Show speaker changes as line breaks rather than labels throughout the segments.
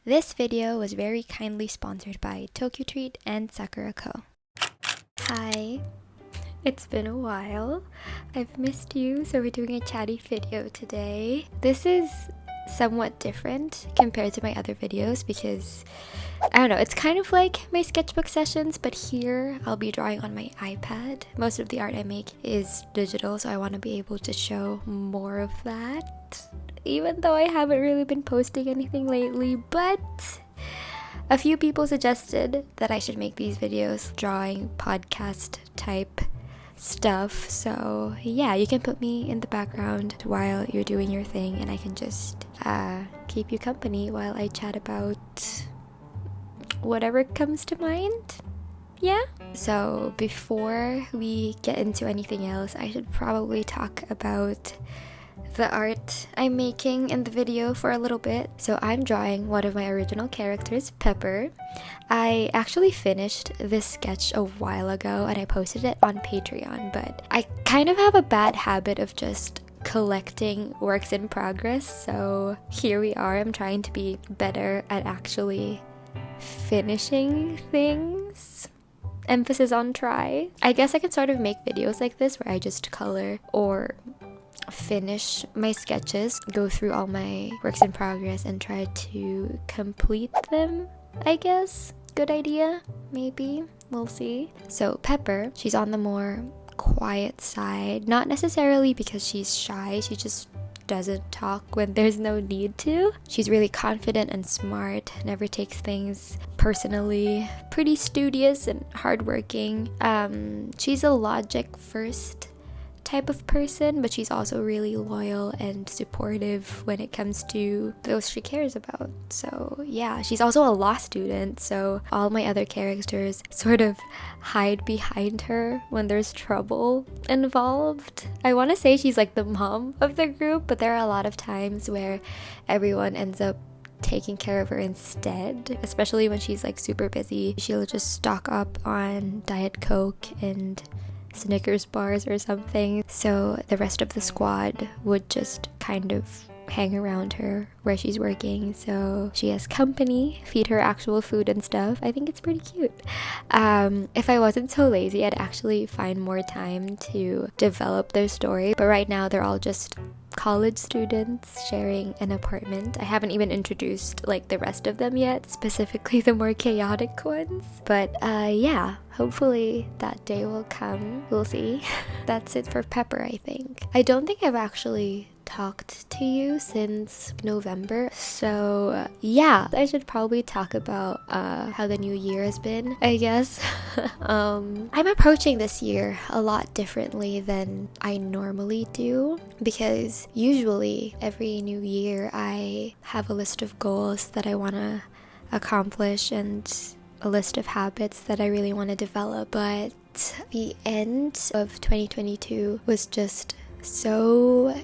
This video was very kindly sponsored by Tokyo Treat and Sakura Co. Hi, it's been a while. I've missed you, so we're doing a chatty video today. This is somewhat different compared to my other videos because, I don't know, it's kind of like my sketchbook sessions, but here I'll be drawing on my iPad. Most of the art I make is digital, so I want to be able to show more of that. Even though I haven't really been posting anything lately, but a few people suggested that I should make these videos drawing podcast type stuff. So yeah, you can put me in the background while you're doing your thing and I can just keep you company while I chat about whatever comes to mind. Yeah. So before we get into anything else, I should probably talk about the art I'm making in the video for a little bit. So I'm drawing one of my original characters, Pepper. I actually finished this sketch a while ago and I posted it on Patreon, but I kind of have a bad habit of just collecting works in progress, so here we are. I'm trying to be better at actually finishing things. Emphasis on try. I guess I can sort of make videos like this where I just color or finish my sketches, go through all my works in progress and try to complete them, I guess. Good idea, maybe. We'll see. So Pepper, she's on the more quiet side, not necessarily because she's shy, she just doesn't talk when there's no need to. She's really confident and smart, never takes things personally, pretty studious and hardworking. She's a logic first type of person, but she's also really loyal and supportive when it comes to those she cares about. So yeah, she's also a law student, so all my other characters sort of hide behind her when there's trouble involved. I want to say she's like the mom of the group, but there are a lot of times where everyone ends up taking care of her instead, especially when she's like super busy. She'll just stock up on Diet Coke and Snickers bars or something, so the rest of the squad would just kind of hang around her where she's working, so she has company, feed her actual food and stuff. I think it's pretty cute. If I wasn't so lazy, I'd actually find more time to develop their story, but right now they're all just college students sharing an apartment. I haven't even introduced like the rest of them yet, specifically the more chaotic ones, but yeah, hopefully that day will come. We'll see. That's it for Pepper, I think. I don't think I've actually talked to you since November, so yeah, I should probably talk about how the new year has been, I guess. I'm approaching this year a lot differently than I normally do, because usually every new year I have a list of goals that I want to accomplish and a list of habits that I really want to develop, but the end of 2022 was just so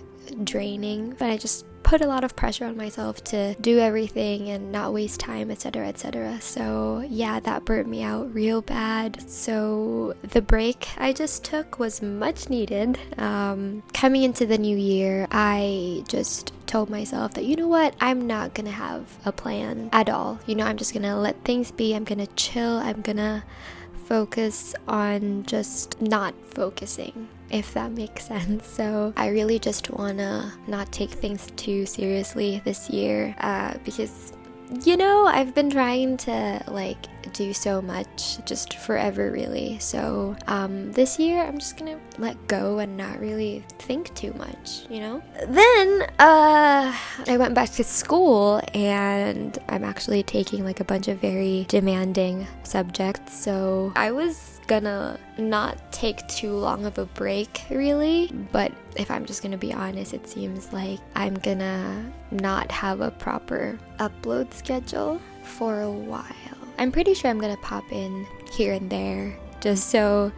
draining, but I just put a lot of pressure on myself to do everything and not waste time, etc, etc. So yeah, that burnt me out real bad. So the break I just took was much needed. Coming into the new year, I just told myself that, you know what, I'm not gonna have a plan at all. You know, I'm just gonna let things be. I'm gonna chill. I'm gonna focus on just not focusing, if that makes sense. So I really just wanna not take things too seriously this year, because, you know, I've been trying to like do so much just forever, really. So this year I'm just gonna let go and not really think too much, you know. Then I went back to school and I'm actually taking like a bunch of very demanding subjects, so I was gonna not take too long of a break, really, but if I'm just gonna be honest, it seems like I'm gonna not have a proper upload schedule for a while. I'm pretty sure I'm gonna pop in here and there just so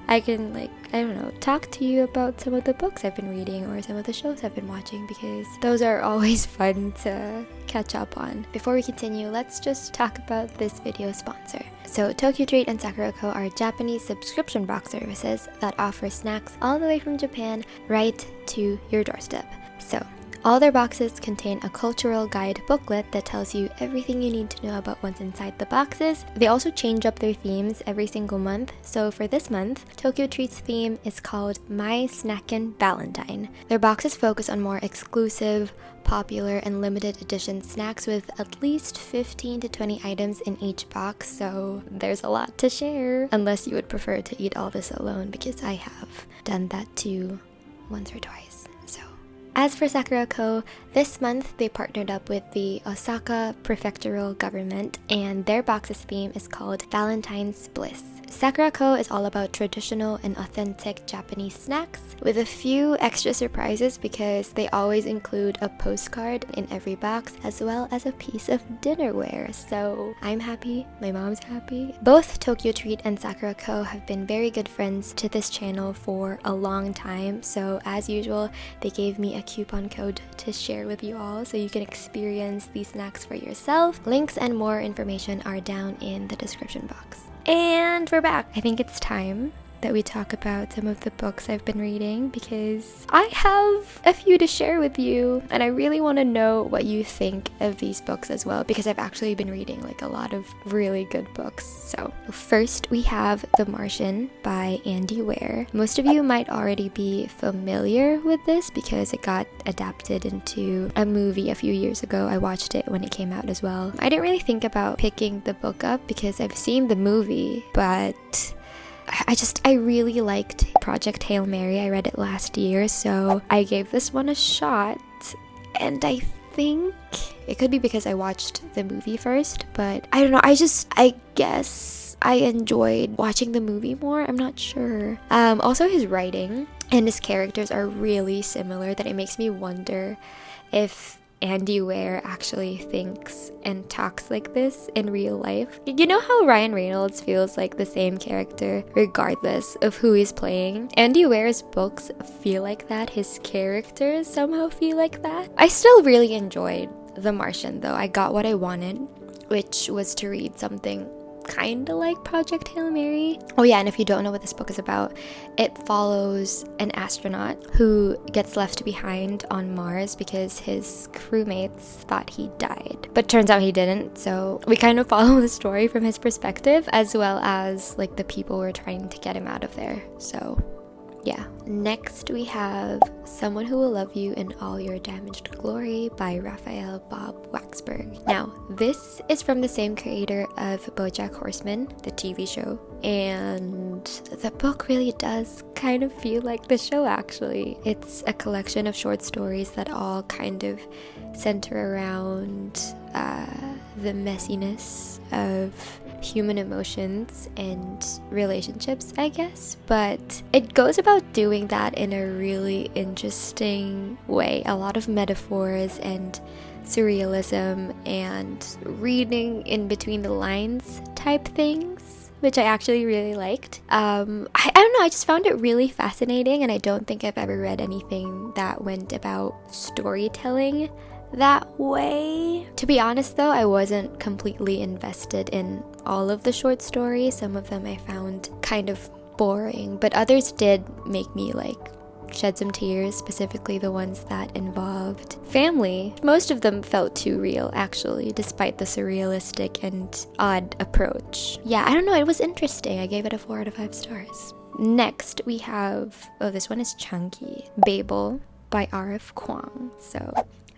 I can, like, I don't know, talk to you about some of the books I've been reading or some of the shows I've been watching, because those are always fun to catch up on. Before we continue, let's just talk about this video sponsor. So Tokyo Treat and Sakura Co are Japanese subscription box services that offer snacks all the way from Japan right to your doorstep. So All their boxes contain a cultural guide booklet that tells you everything you need to know about what's inside the boxes. They also change up their themes every single month. So for this month, Tokyo Treat's theme is called My Snackin' Valentine. Their boxes focus on more exclusive, popular, and limited edition snacks with at least 15 to 20 items in each box, so there's a lot to share. Unless you would prefer to eat all this alone, because I have done that too once or twice. So as for Sakura Co., this month they partnered up with the Osaka prefectural government, and their box's theme is called Valentine's Bliss. Sakura Co. is all about traditional and authentic Japanese snacks, with a few extra surprises because they always include a postcard in every box as well as a piece of dinnerware. So I'm happy, my mom's happy. Both Tokyo Treat and Sakura Co. have been very good friends to this channel for a long time, so as usual, they gave me a coupon code to share with you all so you can experience these snacks for yourself. Links and more information are down in the description box. And we're back. I think it's time that we talk about some of the books I've been reading because I have a few to share with you, and I really want to know what you think of these books as well, because I've actually been reading like a lot of really good books. So first we have The Martian by Andy Weir. Most of you might already be familiar with this because it got adapted into a movie a few years ago. I watched it when it came out as well. I didn't really think about picking the book up because I've seen the movie, but I really liked Project Hail Mary. I read it last year, so I gave this one a shot, and I think it could be because I watched the movie first, but I don't know, I guess I enjoyed watching the movie more. I'm not sure. Also his writing and his characters are really similar that it makes me wonder if Andy Weir actually thinks and talks like this in real life. You know how Ryan Reynolds feels like the same character regardless of who he's playing? Andy Weir's books feel like that. His characters somehow feel like that. I still really enjoyed The Martian though. I got what I wanted, which was to read something kind of like Project Hail Mary. Oh yeah, and if you don't know what this book is about, it follows an astronaut who gets left behind on Mars because his crewmates thought he died, but turns out he didn't. So we kind of follow the story from his perspective as well as like the people who are trying to get him out of there. So yeah. Next we have Someone Who Will Love You in All Your Damaged Glory by Raphael Bob Waxberg. Now, this is from the same creator of BoJack Horseman, the TV show, and the book really does kind of feel like the show actually. It's a collection of short stories that all kind of center around the messiness of human emotions and relationships, I guess, but it goes about doing that in a really interesting way. A lot of metaphors and surrealism and reading in between the lines type things, which I actually really liked. I don't know, I just found it really fascinating, and I don't think I've ever read anything that went about storytelling that way. To be honest though, I wasn't completely invested in all of the short stories. Some of them I found kind of boring, but others did make me like shed some tears, specifically the ones that involved family. Most of them felt too real actually, despite the surrealistic and odd approach. Yeah, I don't know, it was interesting. I gave it a 4 out of 5 stars. Next we have, oh, this one is chunky, Babel by R.F. Kuang. So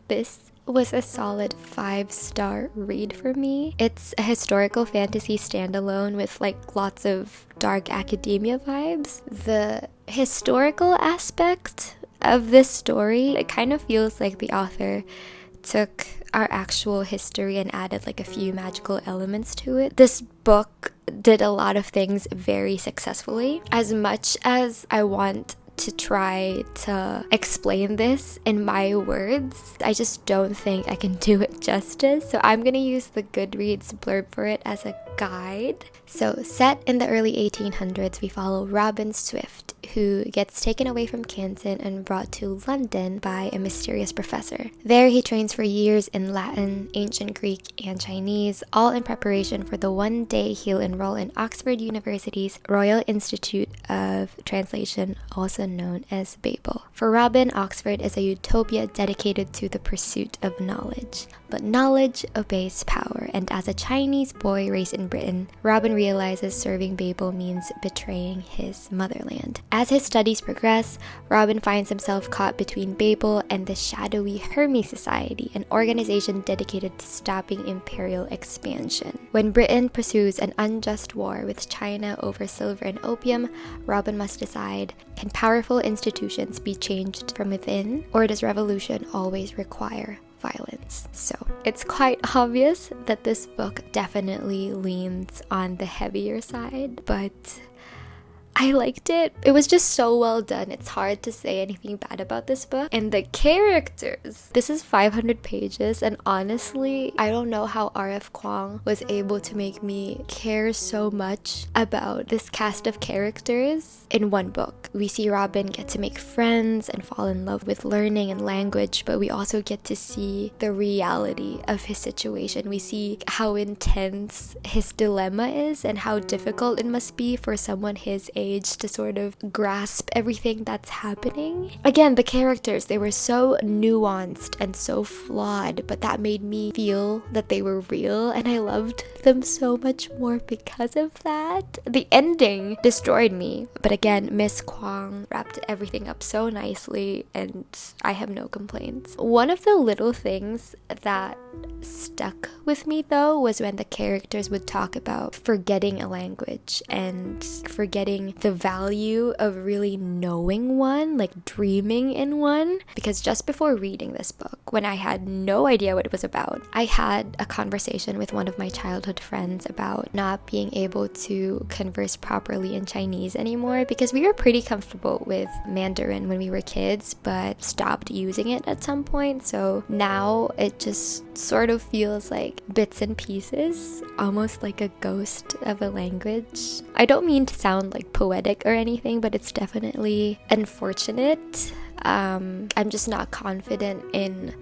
this was a solid 5-star read for me. It's a historical fantasy standalone with like lots of dark academia vibes. The historical aspect of this story, it kind of feels like the author took our actual history and added like a few magical elements to it. This book did a lot of things very successfully. As much as I want to try to explain this in my words, I just don't think I can do it justice. So I'm gonna use the Goodreads blurb for it as a guide. So set in the early 1800s, we follow Robin Swift, who gets taken away from Canton and brought to London by a mysterious professor. There he trains for years in Latin, ancient Greek, and Chinese, all in preparation for the one day he'll enroll in Oxford University's Royal Institute of Translation, also known as Babel. For Robin, Oxford is a utopia dedicated to the pursuit of knowledge. But knowledge obeys power, and as a Chinese boy raised in Britain, Robin realizes serving Babel means betraying his motherland. As his studies progress, Robin finds himself caught between Babel and the shadowy Hermes Society, an organization dedicated to stopping imperial expansion. When Britain pursues an unjust war with China over silver and opium, Robin must decide, can powerful institutions be changed from within, or does revolution always require violence? So it's quite obvious that this book definitely leans on the heavier side, but I liked it. It was just so well done. It's hard to say anything bad about this book. And the characters. This is 500 pages, and honestly, I don't know how R.F. Kuang was able to make me care so much about this cast of characters in one book. We see Robin get to make friends and fall in love with learning and language, but we also get to see the reality of his situation. We see how intense his dilemma is and how difficult it must be for someone his age to sort of grasp everything that's happening. Again, the characters, they were so nuanced and so flawed, but that made me feel that they were real, and I loved them so much more because of that. The ending destroyed me, but again, Miss Kuang wrapped everything up so nicely, and I have no complaints. One of the little things that stuck with me though was when the characters would talk about forgetting a language and forgetting the value of really knowing one, like dreaming in one. Because just before reading this book, when I had no idea what it was about, I had a conversation with one of my childhood friends about not being able to converse properly in Chinese anymore, because we were pretty comfortable with Mandarin when we were kids but stopped using it at some point. So now it just sort of feels like bits and pieces, almost like a ghost of a language. I don't mean to sound like poetic or anything, but it's definitely unfortunate. I'm just not confident in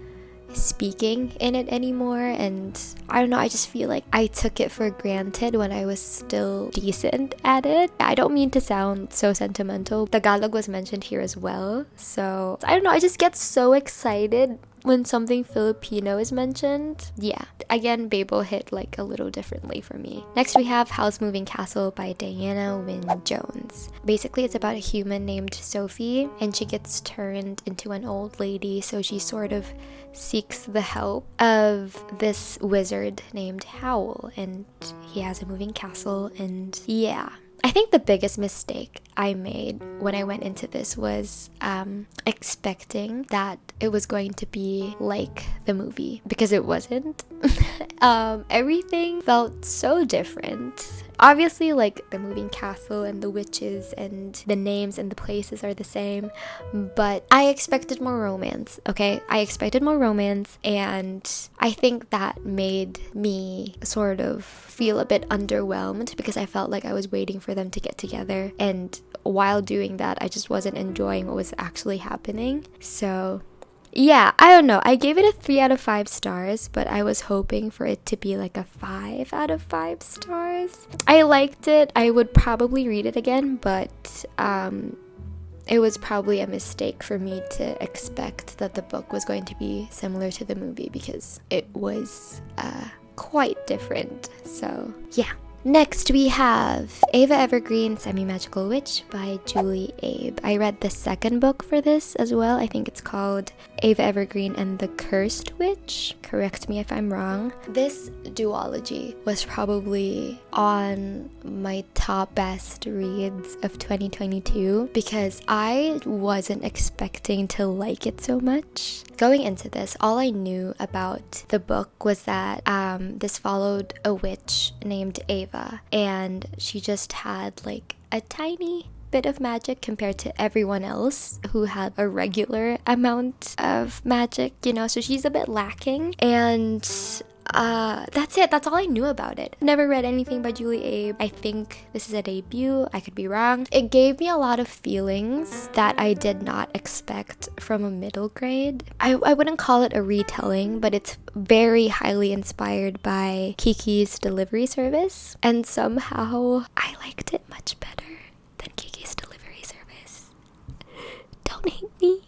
speaking in it anymore, and I don't know, I just feel like I took it for granted when I was still decent at it. I don't mean to sound so sentimental. Tagalog was mentioned here as well, so I don't know, I just get so excited when something Filipino is mentioned. Yeah, again, Babel hit like a little differently for me. Next we have Howl's Moving Castle by Diana Wynne Jones. Basically it's about a human named Sophie, and she gets turned into an old lady, so she sort of seeks the help of this wizard named Howl, and he has a moving castle. And yeah, I think the biggest mistake I made when I went into this was expecting that it was going to be like the movie, because it wasn't. Everything felt so different. Obviously, like, the moving castle and the witches and the names and the places are the same, but I expected more romance, okay? I expected more romance, and I think that made me sort of feel a bit underwhelmed, because I felt like I was waiting for them to get together, and while doing that, I just wasn't enjoying what was actually happening. So yeah, I don't know. I gave it a 3 out of 5 stars, but I was hoping for it to be like a 5 out of 5 stars. I liked it. I would probably read it again, but it was probably a mistake for me to expect that the book was going to be similar to the movie, because it was quite different. So yeah. Next, we have Ava Evergreen, Semi-Magical Witch by Julie Abe. I read the second book for this as well. I think it's called Ava Evergreen and the Cursed Witch. Correct me if I'm wrong. This duology was probably on my top best reads of 2022, because I wasn't expecting to like it so much. Going into this, all I knew about the book was that this followed a witch named Ava, and she just had like a tiny bit of magic compared to everyone else who had a regular amount of magic, you know, so she's a bit lacking. And that's it. That's all I knew about it. Never read anything by Julie Abe. I think this is a debut. I could be wrong. It gave me a lot of feelings that I did not expect from a middle grade. I wouldn't call it a retelling, but it's very highly inspired by Kiki's Delivery Service. And somehow I liked it much better than Kiki's Delivery Service. Don't hate me.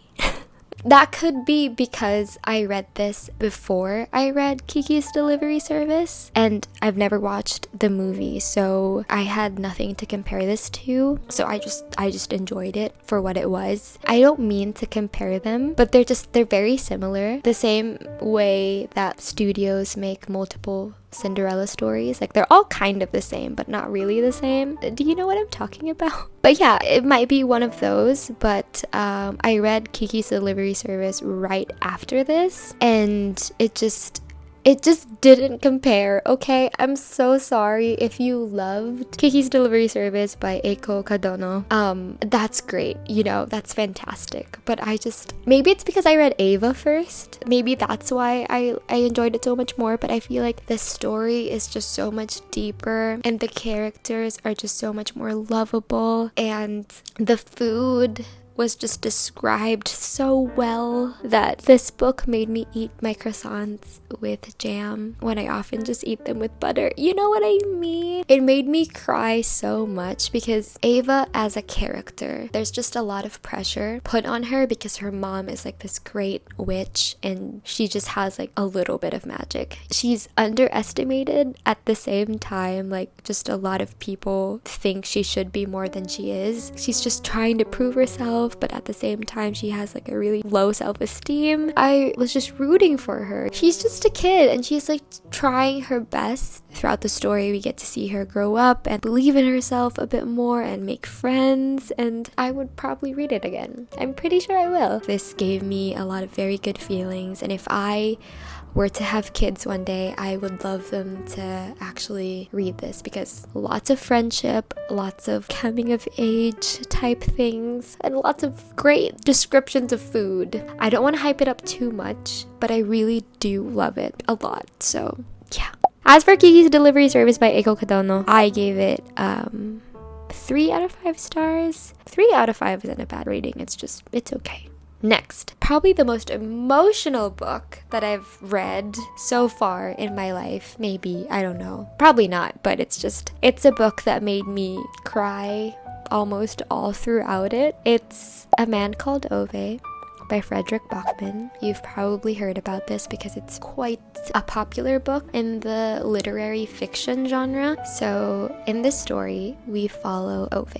That could be because I read this before I read Kiki's Delivery Service, and I've never watched the movie, so I had nothing to compare this to. So I just enjoyed it for what it was. I don't mean to compare them, but they're very similar. The same way that studios make multiple Cinderella stories. Like, they're all kind of the same, but not really the same. Do you know what I'm talking about? But yeah, it might be one of those, but I read Kiki's Delivery Service right after this, and it just didn't compare, okay? I'm so sorry if you loved Kiki's Delivery Service by Eiko Kadono. That's great, you know, that's fantastic. But maybe it's because I read Ava first. Maybe that's why I enjoyed it so much more. But I feel like the story is just so much deeper, and the characters are just so much more lovable, and the food was just described so well that this book made me eat my croissants with jam when I often just eat them with butter. You know what I mean? It made me cry so much because Ava as a character, there's just a lot of pressure put on her because her mom is like this great witch and she just has like a little bit of magic. She's underestimated at the same time. Like, just a lot of people think she should be more than she is. She's just trying to prove herself, but at the same time she has like a really low self-esteem. I was just rooting for her. She's just a kid and she's like trying her best. Throughout the story we get to see her grow up and believe in herself a bit more and make friends, and I would probably read it again. I'm pretty sure I will. This gave me a lot of very good feelings, and if I were to have kids one day, I would love them to actually read this because lots of friendship, lots of coming of age type things, and lots of great descriptions of food. I don't want to hype it up too much, but I really do love it a lot. So yeah. As for Kiki's Delivery Service by Eiko Kadono, I gave it 3 out of 5 stars. 3 out of 5 isn't a bad rating. It's okay. Next, probably the most emotional book that I've read so far in my life. Maybe, I don't know. Probably not, but it's a book that made me cry almost all throughout it. It's A Man Called Ove by Frederick Bachman. You've probably heard about this because it's quite a popular book in the literary fiction genre. So in this story, we follow Ove.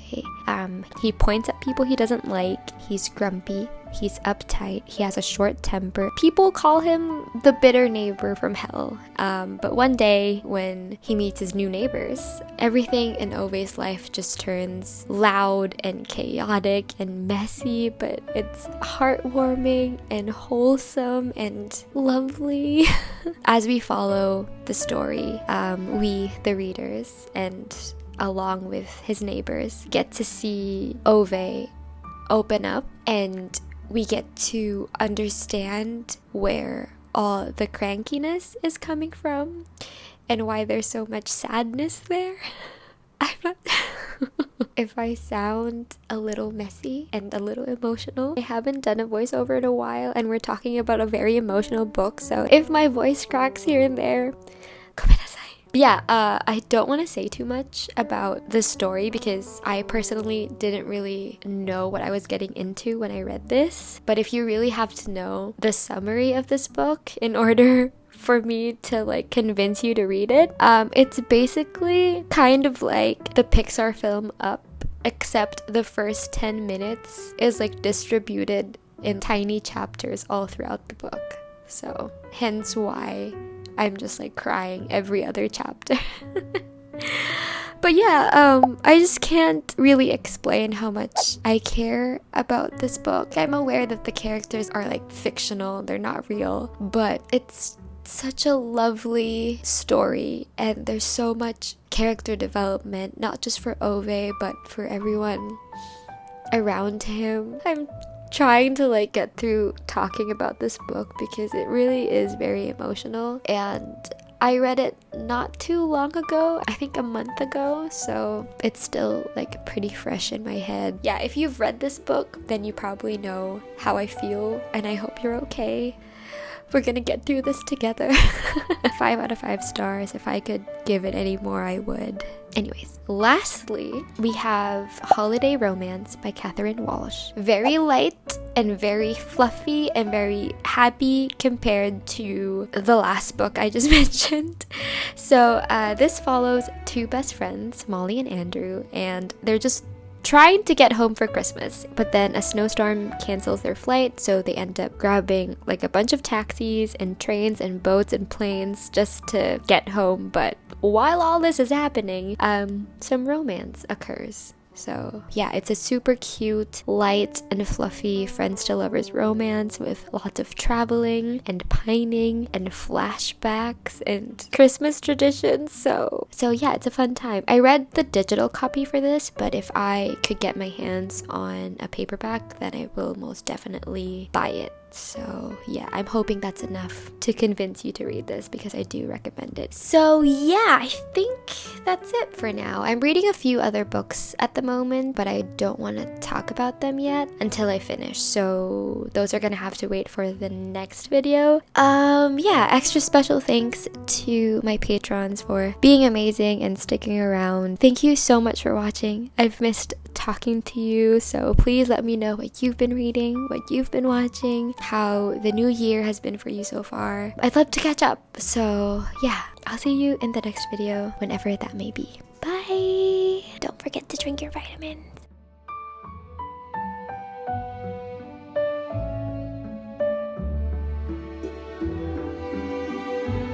He points at people he doesn't like. He's grumpy. He's uptight. He has a short temper. People call him the bitter neighbor from hell. But one day when he meets his new neighbors, everything in Ove's life just turns loud and chaotic and messy, but it's heartwarming and wholesome and lovely. As we follow the story, we, the readers, and along with his neighbors, get to see Ove open up, and we get to understand where all the crankiness is coming from and why there's so much sadness there. I'm not if I sound a little messy and a little emotional, I haven't done a voiceover in a while and we're talking about a very emotional book, so if my voice cracks here and there, gomenasai. Yeah, I don't want to say too much about the story because I personally didn't really know what I was getting into when I read this. But if you really have to know the summary of this book in order for me to like convince you to read it, it's basically kind of like the Pixar film Up, except the first 10 minutes is like distributed in tiny chapters all throughout the book. So hence why I'm just like crying every other chapter. But yeah, I just can't really explain how much I care about this book. I'm aware that the characters are like fictional, they're not real, but it's such a lovely story and there's so much character development, not just for Ove, but for everyone around him. I'm trying to like get through talking about this book because it really is very emotional, and I read it not too long ago, I think a month ago, so it's still like pretty fresh in my head. Yeah, if you've read this book, then you probably know how I feel, and I hope you're okay. We're gonna get through this together. 5 out of 5 stars. If I could give it any more, I would. Anyways, lastly, we have Holiday Romance by Catherine Walsh. Very light and very fluffy and very happy compared to the last book I just mentioned. So this follows 2 best friends, Molly and Andrew, and they're just trying to get home for Christmas, but then a snowstorm cancels their flight, so they end up grabbing like a bunch of taxis and trains and boats and planes just to get home. But while all this is happening, some romance occurs. So yeah, it's a super cute, light and fluffy friends to lovers romance with lots of traveling and pining and flashbacks and Christmas traditions. So yeah, it's a fun time. I read the digital copy for this, but if I could get my hands on a paperback, then I will most definitely buy it. So yeah, I'm hoping that's enough to convince you to read this because I do recommend it. So yeah, I think that's it for now. I'm reading a few other books at the moment, but I don't want to talk about them yet until I finish. So those are gonna have to wait for the next video. Yeah, extra special thanks to my patrons for being amazing and sticking around. Thank you so much for watching. I've missed talking to you, so please let me know what you've been reading, what you've been watching, how the new year has been for you so far. I'd love to catch up. So yeah, I'll see you in the next video, whenever that may be. Bye! Don't forget to drink your vitamins.